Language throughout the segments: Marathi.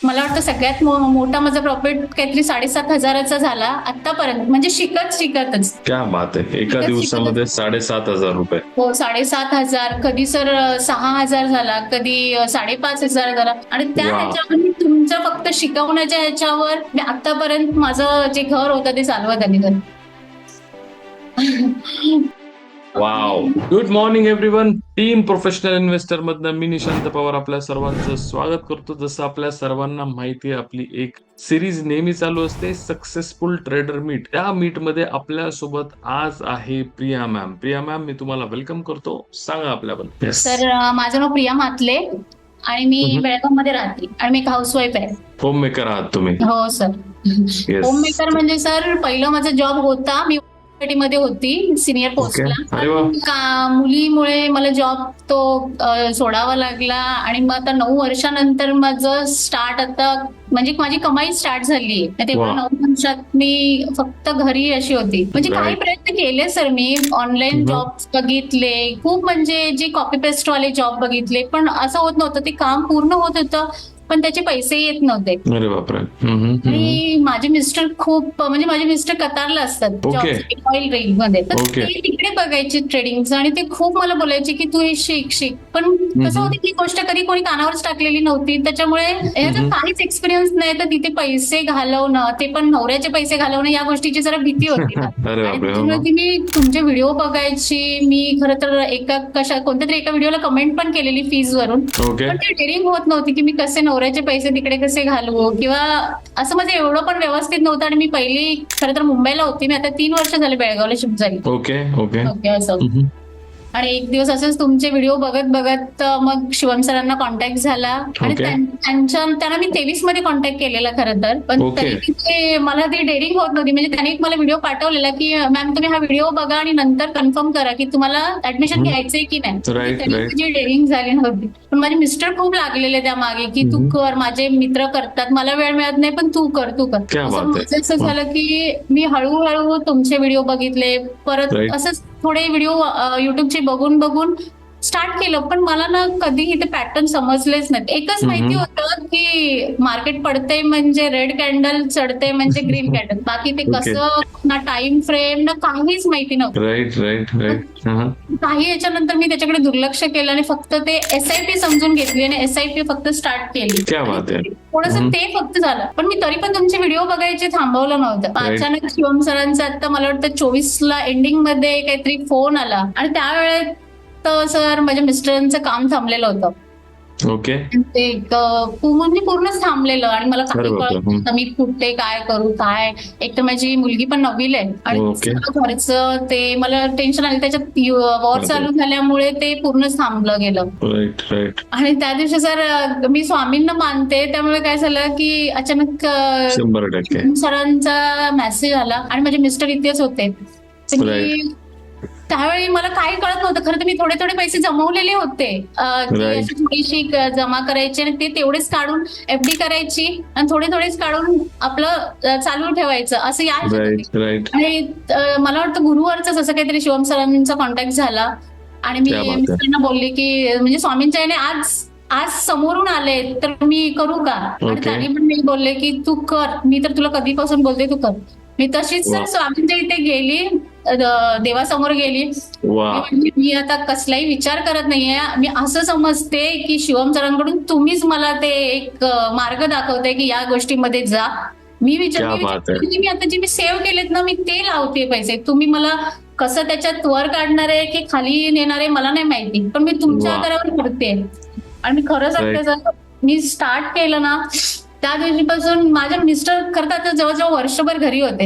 मला वाटतं सगळ्यात मोठा माझा प्रॉफिट काहीतरी 7,500 झाला आतापर्यंत, म्हणजे शिकतच. क्या बात आहे, एका शिकत- दिवसामध्ये 7,500 रुपये. हो, 7,500, कधी सर 6,000 झाला, कधी 5,500 झाला. आणि त्या वा. ह्याच्यावर मी तुमच्या फक्त शिकवण्याच्या ह्याच्यावर मी आतापर्यंत माझं जे घर होतं ते चालवत आली तर. Wow. Good morning everyone. Team professional investor मधनं मी निशांत पवार आपल्या सर्वांचं स्वागत करतो. जसं आपल्या सर्वांना माहिती आहे, आपली एक सिरीज नेहमी चालू असते, सक्सेसफुल ट्रेडर मीट. त्या मीट मध्ये आपल्या सोबत आज आहे प्रिया मॅम. प्रिया मॅम, मी तुम्हाला वेलकम करतो. सांगा आपल्याबद्दल. सर, माझं नाव प्रिया म्हात्रे आणि मी बेळगाव मध्ये राहते आणि मी एक हाऊसवाईफ आहे. होम मेकर आहात तुम्ही? हो सर. होम मेकर म्हणजे सर, पहिलं माझा जॉब होता, मी मध्ये होती सिनियर पोस्टला. अरे वा. मुलीमुळे मला जॉब तो सोडावा लागला आणि मग आता 9 वर्षानंतर माझं स्टार्ट आता म्हणजे माझी कमाई स्टार्ट झाली. तेव्हा 9 वर्षात मी फक्त घरी अशी होती. म्हणजे काही प्रयत्न केले सर मी, ऑनलाईन जॉब बघितले खूप, म्हणजे जे कॉपी पेस्ट वाले जॉब बघितले, पण असं होत नव्हतं. ते काम पूर्ण होत होतं पण त्याचे पैसे येत नव्हते. अरे बापरे. आणि माझे मिस्टर खूप, म्हणजे माझे मिस्टर कतारला असतात ऑइल ड्रिल मध्ये, तर ते तिकडे बघायचे ट्रेडिंगचं आणि ते खूप मला बोलायचे की तू हे शिक. पण कसं होतं की गोष्ट कधी कोणी कानावरच टाकलेली नव्हती, त्याच्यामुळे याचा काहीच एक्सपिरियन्स नाही. तर तिथे पैसे घालवणं, ते पण नवऱ्याचे पैसे घालवणं, या गोष्टीची जरा भीती होती. त्याच्यामुळे मी तुमचे व्हिडिओ बघायची. मी खरं तर कोणत्या तरी एका व्हिडिओला कमेंट पण केलेली फीज वरून, पण ते ट्रेडिंग होत नव्हती की मी कसे नवऱ्याचे पैसे तिकडे कसे घालवू, किंवा असं माझं एवढं पण व्यवस्थित नव्हतं. आणि मी पहिली खरं तर मुंबईला होती, मी आता 3 वर्ष झाले बेळगावला शिफ्ट झाली. ओके असं. आणि एक दिवस असंच तुमचे व्हिडिओ बघत मग शिवम सरांना कॉन्टॅक्ट झाला आणि त्यांना मी 23 मध्ये कॉन्टॅक्ट केलेला खरं तर. पण तरी मला ती डेअरिंग होत नव्हती. म्हणजे त्यांनी मला व्हिडिओ पाठवलेला की मॅम तुम्ही हा व्हिडिओ बघा आणि नंतर कन्फर्म करा की तुम्हाला ऍडमिशन घ्यायचंय की नाही. माझी डेअरिंग झाली नव्हती. पण माझे मिस्टर खूप लागलेले त्या मागे की तू कर, माझे मित्र करतात, मला वेळ मिळत नाही पण तू कर. असं झालं की मी हळूहळू तुमचे व्हिडिओ बघितले, परत असंच थोडे व्हिडिओ युट्यूबचे बघून स्टार्ट केलं. पण मला ना कधीही ते पॅटर्न समजलेच नाही. एकच माहिती होतं की मार्केट पडते म्हणजे रेड कॅन्डल, चढते म्हणजे ग्रीन कॅन्डल. बाकी ते कसं, ना टाइम फ्रेम, ना काहीच माहिती नव्हतं. काही याच्यानंतर मी त्याच्याकडे दुर्लक्ष केलं आणि फक्त ते SIP समजून घेतली आणि SIP फक्त स्टार्ट केली. थोडंसं ते फक्त झालं. पण मी तरी पण तुमचे व्हिडिओ बघायचे थांबवलं नव्हतं. अचानक शिवम सरांचा आता मला वाटतं 24ला एंडिंग मध्ये काहीतरी फोन आला आणि त्यावेळेस तर सर माझ्या मिस्टरांचं काम थांबलेलं होतं. ते म्हणजे पूर्णच थांबलेलं आणि मला काही कळत नव्हतं मी कुठे काय करू काय. एक तर माझी मुलगी पण 9वीला आहे आणि घरचं ते मला टेन्शन आलं. त्याच्यात वॉर चालू झाल्यामुळे ते पूर्णच थांबलं गेलं. आणि त्या दिवशी सर मी स्वामींना मानते, त्यामुळे काय झालं की अचानक सरांचा मेसेज आला आणि माझे मिस्टर इथेच होते. त्यावेळी मला काही कळत नव्हतं. खरं तर मी थोडे पैसे जमवलेले होते की थोडीशी जमा करायची आणि ते तेवढेच काढून FD करायची आणि थोडेच काढून आपलं चालू ठेवायचं असं या. आणि मला वाटतं गुरुवारच असं काहीतरी शिवम सरांचा कॉन्टॅक्ट झाला आणि मी मिस्टरांना बोलले की म्हणजे स्वामींच्या याने आज समोरून आले तर मी करू का. आणि त्यांनी पण मी बोलले की तू कर, मी तर तुला कधीपासून बोलते तू कर. मी तशीच सर स्वामींच्या इथे गेली, देवासमोर गेली. मी आता कसलाही विचार करत नाहीये. मी असं समजते की शिवम सरांकडून तुम्हीच मला ते एक मार्ग दाखवते की या गोष्टीमध्ये जा. मी आता जे मी सेव्ह केलेत ना, मी ते लावते पैसे. तुम्ही मला कसं त्याच्यात वर काढणार आहे की खाली नेणार आहे मला नाही माहिती, पण मी तुमच्या आधारावर करते. आणि मी खरं सांगते सर, मी स्टार्ट केलं ना त्या दिवशीपासून माझे मिस्टर करतात जवळजवळ वर्षभर घरी होते.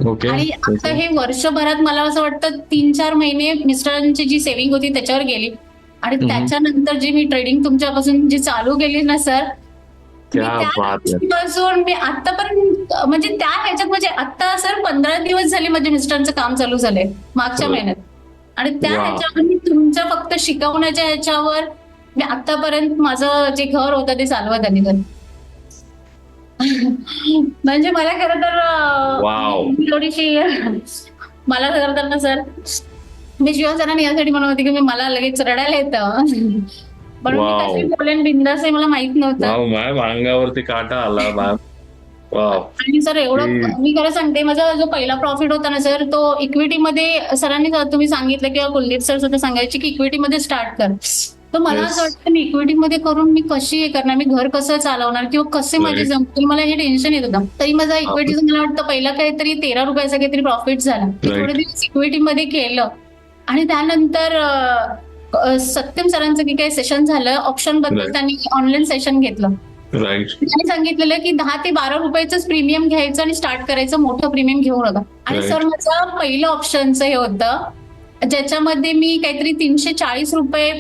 आणि आता हे वर्षभरात मला असं वाटतं 3-4 महिने मिस्टरांची जी सेव्हिंग होती त्याच्यावर गेली. आणि त्याच्यानंतर जी मी ट्रेडिंग तुमच्यापासून जी चालू केली ना सर, त्यापासून मी आतापर्यंत म्हणजे त्या ह्याच्यात म्हणजे आता सर 15 दिवस झाले माझ्या मिस्टरांचं काम चालू झालंय मागच्या महिन्यात. आणि त्या ह्याच्यावर मी तुमच्या फक्त शिकवण्याच्या ह्याच्यावर मी आतापर्यंत माझं जे घर होतं ते चालवत आली. म्हणजे मला खरं तर थोडीशी मला खरं तर ना सर, मी शिवम सरांनी यासाठी म्हणत होती की मला लगेच रडायला येतं. पण मी वाव. कशी बोलेन बिंदास आहे मला माहित नव्हतं. वाव मॅम, अंगावरती काटा आला मॅम. वाव. आणि सर एवढं मी खरं सांगते, माझा जो पहिला प्रॉफिट होता ना सर, तो इक्विटीमध्ये सरांनी तुम्ही सांगितलं किंवा कुलदीप सर सुद्धा सांगायचे की इक्विटीमध्ये स्टार्ट कर. तर मला Yes. असं वाटतं मी इक्विटीमध्ये करून मी कशी हे करणार, मी घर कसं चालवणार किंवा कसे माझे Right. जमतील, मला हे टेन्शन येत होतं. तरी माझा इक्विटीचं मला वाटतं पहिला काहीतरी 13 रुपयाचा काहीतरी प्रॉफिट झाला. Right. थोडे दिवस इक्विटीमध्ये केलं आणि त्यानंतर सत्यम सरांचं की काही सेशन झालं ऑप्शन बद्दल, Right. त्यांनी ऑनलाईन सेशन घेतलं. राईट. त्यांनी सांगितलेलं की 10 ते 12 रुपयाचंच प्रीमियम घ्यायचं आणि स्टार्ट करायचं, मोठं प्रीमियम घेऊ नका. आणि Right. सर माझं पहिलं ऑप्शनचं हे होतं ज्याच्यामध्ये मी काहीतरी 340 रुपये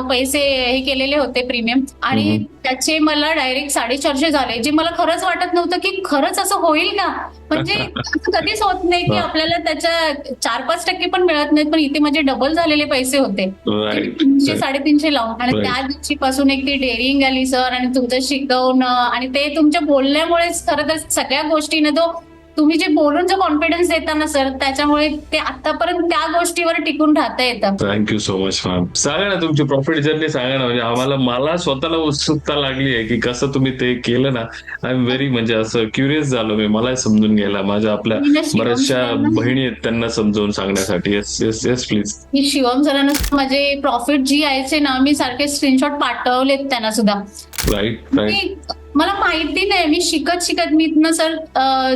पैसे हे केलेले होते प्रीमियम, आणि त्याचे मला डायरेक्ट 450 झाले, जे मला खरंच वाटत नव्हतं की खरंच असं होईल का. म्हणजे असं कधीच होत नाही की आपल्याला त्याच्या 4-5% पण मिळत नाहीत, पण इथे माझे डबल झालेले पैसे होते. राईट. 300-350 लावून. आणि Right. त्या दिवशीपासून एक ती डेअरिंग आली सर, आणि तुमचं शिकवणं आणि ते तुमच्या बोलण्यामुळेच खरं तर सगळ्या गोष्टीने तो तुम्ही जे बोलून जो कॉन्फिडन्स देता ना सर, त्याच्यामुळे ते आतापर्यंत त्या गोष्टीवर टिकून राहता येतं. Thank you so much ma'am. सांगा ना तुमची प्रॉफिट जर्नी सांगा ना, म्हणजे मला स्वतःला उत्सुकता लागली आहे की कसं तुम्ही ते केलं ना. आय एम व्हेरी म्हणजे असं क्युरियस झालो मी, मला समजून घ्यायला, माझ्या आपल्या बऱ्याचशा बहिणी आहेत त्यांना समजावून सांगण्यासाठी. Yes yes yes please. की शिवम सरांना माझे प्रॉफिट जी यायचे ना, मी सारखे स्क्रीनशॉट पाठवलेत त्यांना सुद्धा. Right right. मला माहिती नाही, मी शिकत मी ना सर,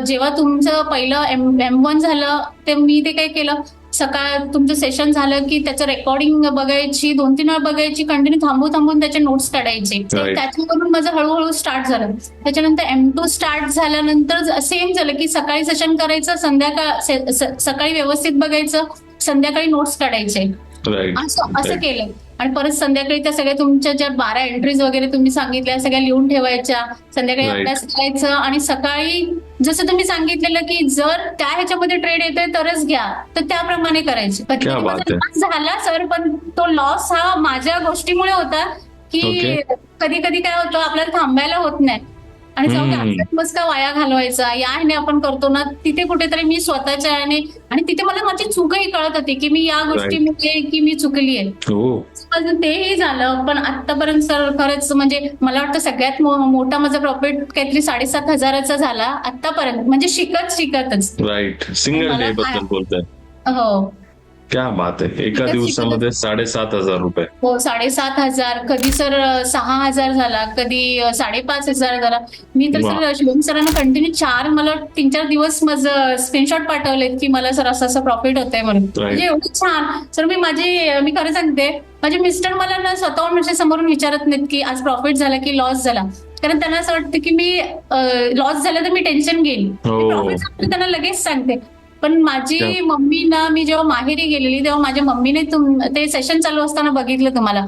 जेव्हा तुमचं पहिलं M1 झालं ते मी ते काय केलं, सकाळ तुमचं सेशन झालं की त्याचं रेकॉर्डिंग बघायची, 2-3 वेळा बघायची, कंटिन्यू थांबून त्याचे नोट्स काढायचे. त्याच्यावरून माझं हळूहळू स्टार्ट झालं. त्याच्यानंतर M2 स्टार्ट झाल्यानंतर सेम झालं की सकाळी सेशन करायचं, सकाळी व्यवस्थित बघायचं, संध्याकाळी नोट्स काढायचे. असं केलं. आणि परत संध्याकाळी त्या सगळ्या तुमच्या ज्या 12 एंट्रीज वगैरे तुम्ही सांगितल्या सगळ्या लिहून ठेवायच्या, संध्याकाळी अभ्यास करायचं, आणि सकाळी जसं तुम्ही सांगितलेलं की जर त्या ह्याच्यामध्ये ट्रेड येतोय तरच घ्या, तर त्याप्रमाणे करायचे. कधी लॉस झाला सर, पण तो लॉस हा माझ्या गोष्टीमुळे होता की कधी कधी काय होतं आपल्याला थांबायला होत नाही, आणि जाऊन बस का वाया घालवायचा, या ह्याने आपण करतो ना, तिथे कुठेतरी मी स्वतःच्या याने, आणि तिथे मला माझी चूकही कळत होती की मी या गोष्टीमध्ये की मी चुकली आहे. तेही झालं. पण आतापर्यंत सर खरंच म्हणजे मला वाटतं सगळ्यात मोठा माझा प्रॉफिट काहीतरी 7,500 झाला आतापर्यंत, म्हणजे शिकतच. राईट. सिंगल डे बद्दल बोलताय. हो. क्या बात आहे. एका दिवसामध्ये 7,500 रुपये. हो, 7,500. कधी सर 6,000 झाला, कधी 5,500 झाला. मी तर सर शिवम सरांना कंटिन्यू 3-4 दिवस माझं स्क्रीनशॉट पाठवलेत की मला सर असं प्रॉफिट होतंय म्हणून. म्हणजे एवढं छान सर. मी खरं सांगते, माझे मिस्टर मला ना स्वतःहून म्हणजे समोरून विचारत नाहीत की आज प्रॉफिट झाला की लॉस झाला, कारण त्यांना असं वाटतं की मी लॉस झाला तर मी टेन्शन घेईन, प्रॉफिट त्यांना लगेच सांगते. पण माझी मम्मी ना, मी जेव्हा माहेरी गेलेली तेव्हा माझ्या मम्मीने ते सेशन चालू असताना बघितलं तुम्हाला,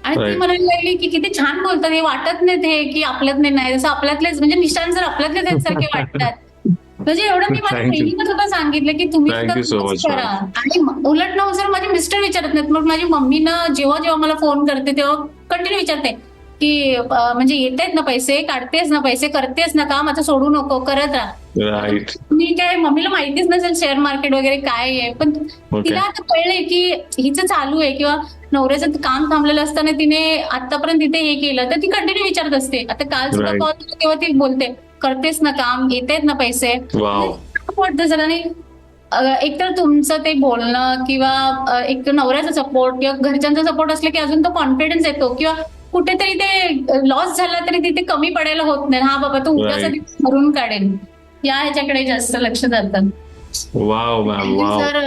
आणि ती म्हणायला लागली की किती छान बोलतात, हे वाटत नाही ते की आपल्यातले नाही, जसं आपल्यातलेच म्हणजे निशाण जर आपल्यातलेच सारखे वाटतात. म्हणजे एवढं मी माझ्या बहिणीला सुद्धा सांगितलं की तुम्ही करा. आणि उलट ना सर माझे मिस्टर विचारत नाहीत, मग माझी मम्मी ना जेव्हा मला फोन करते तेव्हा कंटिन्यू विचारते की म्हणजे येतेच ना पैसे, काढतेस ना पैसे, करतेस ना काम, आता सोडू नको, करत राहा. राईट. मी काय मम्मीला माहितीच नसेल शेअर मार्केट वगैरे काय आहे, पण तिला आता कळलंय की हिचं चालू आहे, किंवा नवऱ्याचं काम थांबलेलं असताना तिने आतापर्यंत तिथे हे केलं, तर ती कंटिन्यू विचारत असते. आता काल सुद्धा कॉल तेव्हा ती बोलते करतेस ना काम, येतेच ना पैसे. वाटतं सर. आणि एकतर तुमचं ते बोलणं किंवा एक नवऱ्याचा सपोर्ट किंवा घरच्यांचा सपोर्ट असला की अजून तो कॉन्फिडन्स येतो, किंवा कुठेतरी ते लॉस झाला तरी तिथे कमी पडायला होत नाही. हा बाबा तो उद्याचा दिवस भरून काढेल, या ह्याच्याकडे जास्त लक्ष जातं. Wow ma'am, wow. सर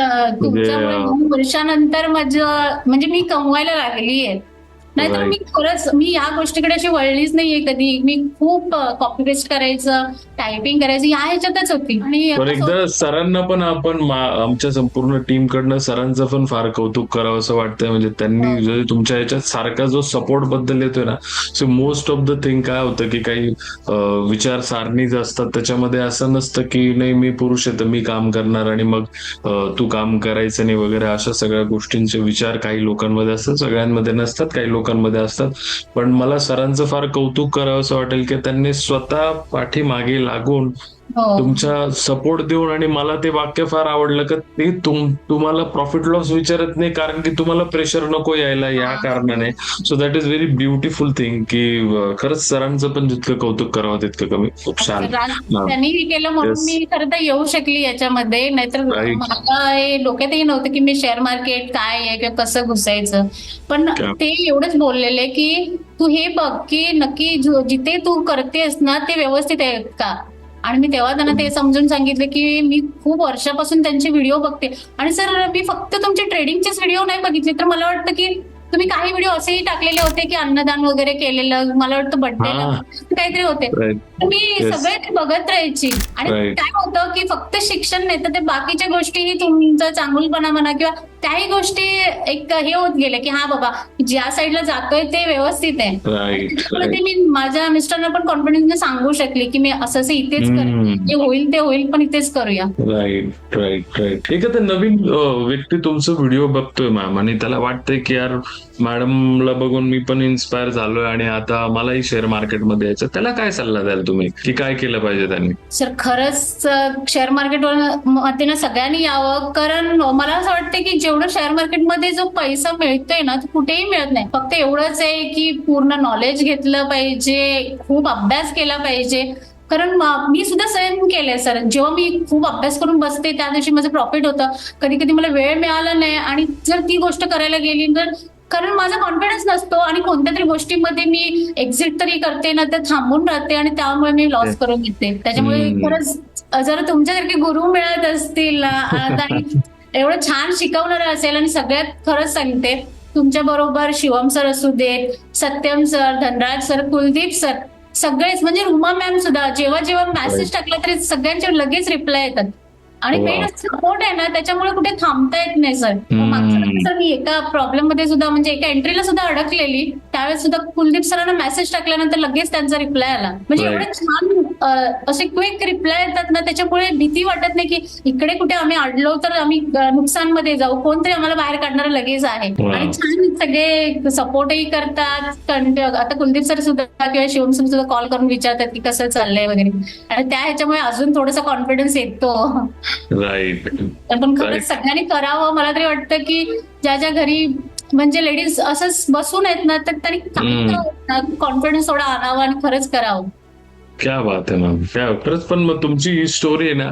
तुमच्यामुळे 2 वर्षानंतर माझं म्हणजे मी कमवायला लागली आहे. नाहीतर मी खरंच या गोष्टीकडे अशी वळलीच नाहीये कधी. मी खूप कॉपी पेस्ट करायचं, टायपिंग करायचं, या ह्याच्यातच होती. आणि एकदा सरांना पण आपण आमच्या संपूर्ण टीम कडनं सरांचं पण फार कौतुक करावं असं वाटतंय. म्हणजे त्यांनी तुमच्या ह्याच्यात सारखा जो सपोर्ट बद्दल येतोय ना, so most of the thing काय होतं की काही विचार सारणीच असतात, त्याच्यामध्ये असं नसतं की नाही मी पुरुष आहे तर मी काम करणार आणि मग तू काम करायचं नाही वगैरे, अशा सगळ्या गोष्टींचे विचार काही लोकांमध्ये असतात, सगळ्यांमध्ये नसतात, काही लोकांमध्ये असतात. पण मला सरांचं फार कौतुक करावं असं वाटेल की त्यांनी स्वतः पाठीमागे लागून तुमच्या सपोर्ट देऊन. आणि मला ते वाक्य फार आवडलं का ते तुम्हाला प्रॉफिट लॉस विचारत नाही, कारण की तुम्हाला प्रेशर नको यायला या कारणाने. So that is very beautiful thing की खरंच सरांचं पण जितकं कौतुक करावं तितकं कमी. खूप छान. त्यांनी हे केलं म्हणून मी खरं तर येऊ शकली याच्यामध्ये, नाहीतर मला हे डोक्यातही नव्हतं की मी शेअर मार्केट काय आहे किंवा कसं घुसायचं. पण ते एवढंच बोललेले की तू हे बघ की नक्की जिथे तू करतेस ना ते व्यवस्थित आहे का. आणि मी तेव्हा त्यांना ते समजून सांगितलं की मी खूप वर्षापासून त्यांचे व्हिडिओ बघते. आणि सर मी फक्त तुमचे ट्रेडिंगचेच व्हिडिओ नाही बघितले, तर मला वाटतं की तुम्ही काही व्हिडिओ असेही टाकलेले होते की अन्नदान वगैरे केलेलं, मला वाटतं बड्डेला काहीतरी होते. मी सगळे ते बघत राहायची. आणि काय होतं की फक्त शिक्षण नाही तर ते बाकीच्या गोष्टीही तुमचा चांगुलपणा म्हणा किंवा त्याही गोष्टी एक हे होत गेले की हा बाबा ज्या साईडला जातोय ते व्यवस्थित आहे. ते मी माझ्या मिस्टरना पण कॉन्फिडन्सने सांगू शकली की मी असं इथेच करेन, जे होईल ते होईल पण इथेच करूया. Right right right. एखादा नवीन व्यक्ती तुमचं व्हिडिओ बघतोय मॅम आणि त्याला वाटतंय की यार मॅडमला बघून मी पण इन्स्पायर झालोय आणि आता मलाही शेअर मार्केटमध्ये यायचं, त्याला काय सल्ला द्याल तुम्ही की काय केलं पाहिजे त्यांनी? सर खरंच शेअर मार्केटवर मध्ये सगळ्यांनी यावं, कारण मला असं वाटतं की जेवढं शेअर मार्केटमध्ये जो पैसा मिळतोय ना तो कुठेही मिळत नाही. फक्त एवढंच आहे की पूर्ण नॉलेज घेतलं पाहिजे, खूप अभ्यास केला पाहिजे. कारण मी सुद्धा सहन केलंय सर, जेव्हा मी खूप अभ्यास करून बसते त्या दिवशी माझं प्रॉफिट होतं, कधी कधी मला वेळ मिळाला नाही आणि जर ती गोष्ट करायला गेली तर कारण माझा कॉन्फिडन्स नसतो आणि कोणत्या तरी गोष्टीमध्ये मी एक्झिट तरी करते ना तर थांबून राहते आणि त्यामुळे मी लॉस करून घेते. त्याच्यामुळे खरंच जर तुमच्यासारखे गुरु मिळत असतील आणि एवढं छान शिकवणारं असेल, आणि सगळ्यात खरंच सांगते तुमच्या बरोबर शिवम सर असू देत, Satyam sir, Dhanraj sir, Kuldeep sir, सगळेच म्हणजे रुमा मॅम सुद्धा जेव्हा जेव्हा मेसेज टाकला तरी सगळ्यांचे लगेच रिप्लाय येतात. आणि मेन सपोर्ट आहे ना त्याच्यामुळे कुठे थांबता येत नाही सर. सर मी एका प्रॉब्लेम मध्ये सुद्धा म्हणजे एका एंट्रीला सुद्धा अडकलेली, त्यावेळेस सुद्धा कुलदीप सरांना मेसेज टाकल्यानंतर लगेच त्यांचा रिप्लाय आला. म्हणजे एवढे छान असे क्विक रिप्लाय येतात ना, त्याच्यामुळे भीती वाटत नाही की इकडे कुठे आम्ही अडलो तर आम्ही नुकसानमध्ये जाऊ, कोणतरी आम्हाला बाहेर काढणारं लगेच आहे. आणि छान सगळे सपोर्टही करतात. आता कुलदीप सर सुद्धा किंवा शिवम सर सुद्धा कॉल करून विचारतात की कसं चाललंय वगैरे, आणि त्या ह्याच्यामुळे अजून थोडासा कॉन्फिडन्स येतो. राईट. पण खरंच सगळ्यांनी करावं. मला तरी वाटतं की ज्या ज्या घरी म्हणजे लेडीज असंच बसून आहेत ना तर त्यांनी कॉन्फिडन्स थोडा आणावा आणि खरंच करावं. क्या बात आहे मॅम, क्या खरंच. पण मग तुमची ही स्टोरी आहे ना,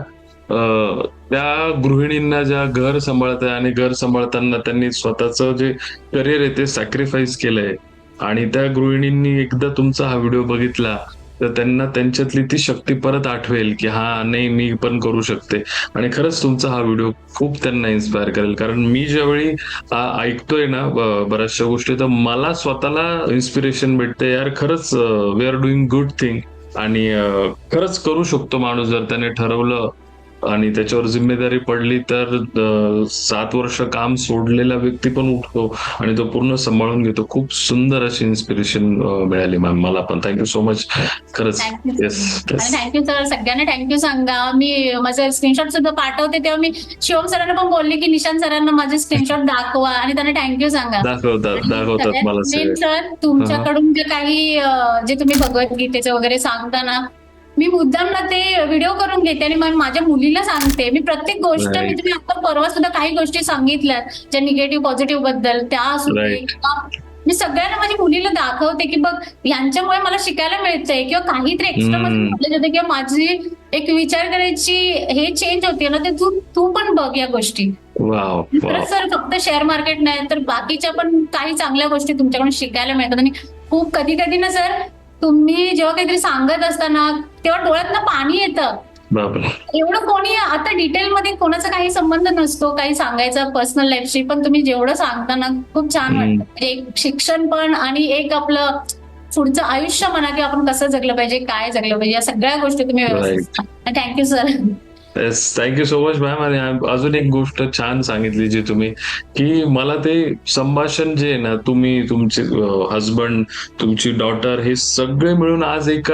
त्या गृहिणींना ज्या घर सांभाळत आहे आणि घर सांभाळताना त्यांनी स्वतःचं जे करिअर आहे ते सॅक्रिफाईस केलंय, आणि त्या गृहिणींनी एकदा तुमचा हा व्हिडिओ बघितला तर त्यांना त्यांच्यातली ती शक्ती परत आठवेल की हा नाही मी पण करू शकते. आणि खरंच तुमचा हा व्हिडिओ खूप त्यांना इन्स्पायर करेल, कारण मी ज्यावेळी ऐकतोय ना बऱ्याचशा गोष्टी तर मला स्वतःला इन्स्पिरेशन भेटते. यार खरंच we are doing good thing, आणि खरंच करू शकतो माणूस जर त्याने ठरवलं आणि त्याच्यावर जिम्मेदारी पडली तर. 7 वर्ष काम सोडलेला व्यक्ती पण उठतो आणि तो पूर्ण सांभाळून घेतो. खूप सुंदर अशी इन्स्पिरेशन मिळाली मॅम मला पण. थँक्यू सो मच खरंच. थँक्यू सर, सगळ्यांना थँक्यू सांगा. मी माझं स्क्रीनशॉट सुद्धा पाठवते, तेव्हा मी शिवम सरांना पण बोलले की निशांत सरांना माझे स्क्रीनशॉट दाखवा आणि त्यांना थँक्यू सांगा. दाखवतात मला सर. तुमच्याकडून जे काही जे तुम्ही भगवद्गीतेचं वगैरे सांगताना मी मुद्दाम ना ते व्हिडिओ करून घेते आणि माझ्या मुलीला सांगते. मी प्रत्येक गोष्ट मी तुम्ही आता परवा सुद्धा काही गोष्टी सांगितल्या ज्या निगेटिव्ह पॉझिटिव्ह बद्दल, त्या मी सगळ्यांना माझ्या मुलीला दाखवते की बघ यांच्यामुळे मला शिकायला मिळतंय किंवा काहीतरी एक्स्ट्रा माझं नॉलेज होते किंवा माझी एक विचार करायची हे चेंज होते ना, ते तू पण बघ या गोष्टी. खरंच सर फक्त शेअर मार्केट नाही तर बाकीच्या पण काही चांगल्या गोष्टी तुमच्याकडून शिकायला मिळतात. आणि खूप कधी कधी ना सर तुम्ही जेव्हा काहीतरी सांगत असताना तेव्हा डोळ्यातनं पाणी येतं. एवढं कोणी आता डिटेलमध्ये कोणाचा काही संबंध नसतो काही सांगायचा पर्सनल लाईफशी, पण तुम्ही जेवढं सांगताना खूप छान वाटतं. एक शिक्षण पण आणि एक आपलं पुढचं आयुष्य म्हणा की आपण कसं जगलं पाहिजे, काय जगलं पाहिजे, या सगळ्या गोष्टी तुम्ही व्यवस्थित. Thank you sir. Thank you so much ma'am. आणि अजून एक गोष्ट छान सांगितली जी तुम्ही, की मला ते संभाषण जे आहे ना, तुम्ही तुमचे हजबंड तुमची डॉटर हे सगळे मिळून आज एक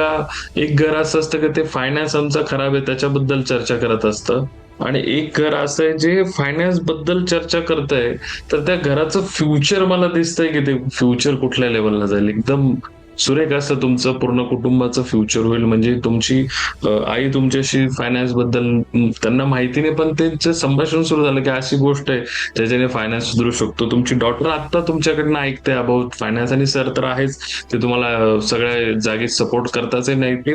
घर असं असतं की ते फायनान्स आमचा खराब आहे त्याच्याबद्दल चर्चा करत असतं, आणि एक घर असं आहे जे फायनान्स बद्दल चर्चा करत आहे. तर त्या घराचं फ्युचर मला दिसतंय की ते फ्युचर कुठल्या लेवलला जाईल. एकदम सुरेख असं तुमचं पूर्ण कुटुंबाचं फ्युचर होईल. म्हणजे तुमची आई तुमच्याशी फायनान्स बद्दल त्यांना माहिती नाही, पण त्यांचं संभाषण सुरू झालं की अशी गोष्ट आहे ज्याच्याने फायनान्स सुधरू शकतो. तुमची डॉटर आता तुमच्याकडनं ऐकते अबाउट फायनान्स, आणि सर तर आहेच, ते तुम्हाला सगळ्या जागी सपोर्ट करताच नाही. ते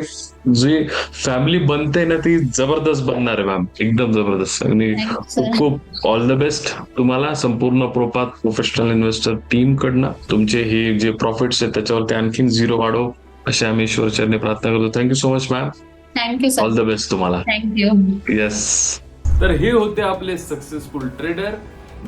जी फॅमिली बनते ना ती जबरदस्त बनणार आहे मॅम, एकदम जबरदस्त. आणि खूप खूप ऑल द बेस्ट तुम्हाला संपूर्ण प्रोफेशनल इन्व्हेस्टर टीम कडनं. तुमचे हे जे प्रॉफिट्स आहेत त्याच्यावरती आणखीन झिरो वाढव अशी आम्ही ईश्वरचरणी प्रार्थना करतो. Thank you so much ma'am. Thank you sir. All the best तुम्हाला. थँक्यू. येस. तर हे होते आपले सक्सेसफुल ट्रेडर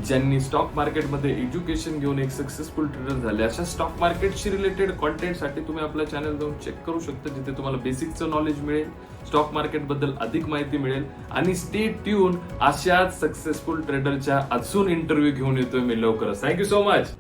ज्यांनी स्टॉक मार्केटमध्ये एज्युकेशन घेऊन एक सक्सेसफुल ट्रेडर झाले. अशा स्टॉक मार्केटशी रिलेटेड कॉन्टेंटसाठी तुम्ही आपल्या चॅनल जाऊन चेक करू शकता, जिथे तुम्हाला बेसिकचं नॉलेज मिळेल, स्टॉक मार्केट बद्दल अधिक माहिती मिळेल. आणि स्टे ट्यून, अशाच सक्सेसफुल ट्रेडरच्या अजून इंटरव्ह्यू घेऊन येतोय मी लवकरच. Thank you so much.